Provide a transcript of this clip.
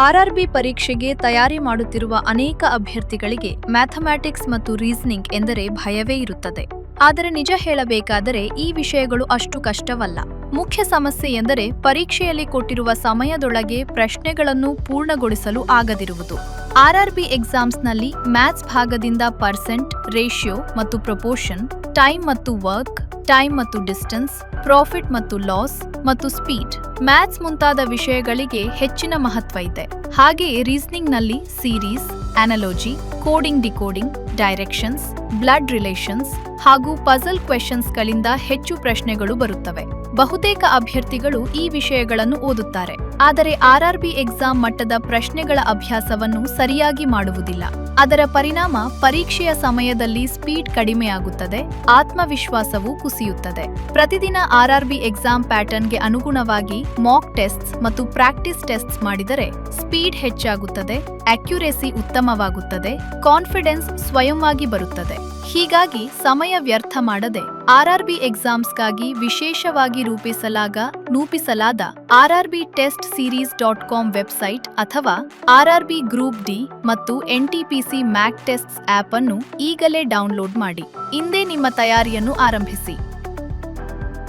RRB ಪರೀಕ್ಷೆಗೆ ತಯಾರಿ ಮಾಡುತ್ತಿರುವ ಅನೇಕ ಅಭ್ಯರ್ಥಿಗಳಿಗೆ ಮ್ಯಾಥಮ್ಯಾಟಿಕ್ಸ್ ಮತ್ತು ರೀಸನಿಂಗ್ ಎಂದರೆ ಭಯವೇ ಇರುತ್ತದೆ. ಆದರೆ ನಿಜ ಹೇಳಬೇಕಾದರೆ ಈ ವಿಷಯಗಳು ಅಷ್ಟು ಕಷ್ಟವಲ್ಲ. ಮುಖ್ಯ ಸಮಸ್ಯೆ ಎಂದರೆ ಪರೀಕ್ಷೆಯಲ್ಲಿ ಕೊಟ್ಟಿರುವ ಸಮಯದೊಳಗೆ ಪ್ರಶ್ನೆಗಳನ್ನು ಪೂರ್ಣಗೊಳಿಸಲು ಆಗದಿರುವುದು. ಆರ್ಆರ್ಬಿ ಎಕ್ಸಾಮ್ಸ್ನಲ್ಲಿ ಮ್ಯಾಥ್ಸ್ ಭಾಗದಿಂದ ಪರ್ಸೆಂಟ್, ರೇಷಿಯೋ ಮತ್ತು ಪ್ರಪೋರ್ಷನ್, ಟೈಮ್ ಮತ್ತು ವರ್ಕ್, ಟೈಮ್ ಮತ್ತು ಡಿಸ್ಟೆನ್ಸ್, ಪ್ರಾಫಿಟ್ ಮತ್ತು ಲಾಸ್ ಮತ್ತು ಸ್ಪೀಡ್, ಮ್ಯಾಥ್ಸ್ ಮುಂತಾದ ವಿಷಯಗಳಿಗೆ ಹೆಚ್ಚಿನ ಮಹತ್ವ ಇದೆ. ಹಾಗೆಯೇ ರೀಸನಿಂಗ್ನಲ್ಲಿ series, analogy, coding decoding, directions, blood relations ಹಾಗೂ ಪಜಲ್ ಕ್ವೆಶ್ಚನ್ಸ್ಗಳಿಂದ ಹೆಚ್ಚು ಪ್ರಶ್ನೆಗಳು ಬರುತ್ತವೆ. ಬಹುತೇಕ ಅಭ್ಯರ್ಥಿಗಳು ಈ ವಿಷಯಗಳನ್ನು ಓದುತ್ತಾರೆ, ಆದರೆ ಆರ್ಆರ್ಬಿ ಎಕ್ಸಾಮ್ ಮಟ್ಟದ ಪ್ರಶ್ನೆಗಳ ಅಭ್ಯಾಸವನ್ನು ಸರಿಯಾಗಿ ಮಾಡುವುದಿಲ್ಲ. ಅದರ ಪರಿಣಾಮ ಪರೀಕ್ಷೆಯ ಸಮಯದಲ್ಲಿ ಸ್ಪೀಡ್ ಕಡಿಮೆಯಾಗುತ್ತದೆ, ಆತ್ಮವಿಶ್ವಾಸವೂ ಕುಸಿಯುತ್ತದೆ. ಪ್ರತಿದಿನ ಆರ್ಆರ್ಬಿ ಎಕ್ಸಾಮ್ ಪ್ಯಾಟರ್ನ್ಗೆ ಅನುಗುಣವಾಗಿ ಮಾಕ್ ಟೆಸ್ಟ್ಸ್ ಮತ್ತು ಪ್ರಾಕ್ಟೀಸ್ ಟೆಸ್ಟ್ಸ್ ಮಾಡಿದರೆ ಸ್ಪೀಡ್ ಹೆಚ್ಚಾಗುತ್ತದೆ, ಅಕ್ಯುರೇಸಿ ಉತ್ತಮವಾಗುತ್ತದೆ, ಕಾನ್ಫಿಡೆನ್ಸ್ ಸ್ವಯಂವಾಗಿ ಬರುತ್ತದೆ. ಹೀಗಾಗಿ ಸಮಯ ವ್ಯರ್ಥ ಮಾಡದೆ ಆರ್ಆರ್ಬಿ ಎಕ್ಸಾಮ್ಸ್ಗಾಗಿ ವಿಶೇಷವಾಗಿ ರೂಪಿಸಲಾದ ಆರ್ಆರ್ಬಿ ಟೆಸ್ಟ್ ಸೀರೀಸ್.com ವೆಬ್ಸೈಟ್ ಅಥವಾ ಆರ್ಆರ್ಬಿ ಗ್ರೂಪ್ ಡಿ ಮತ್ತು ಎನ್ಟಿಪಿಸಿ ಮ್ಯಾಕ್ ಟೆಸ್ಟ್ಸ್ ಆಪ್ ಅನ್ನು ಈಗಲೇ ಡೌನ್ಲೋಡ್ ಮಾಡಿ. ಇಂದೇ ನಿಮ್ಮ ತಯಾರಿಯನ್ನು ಆರಂಭಿಸಿ.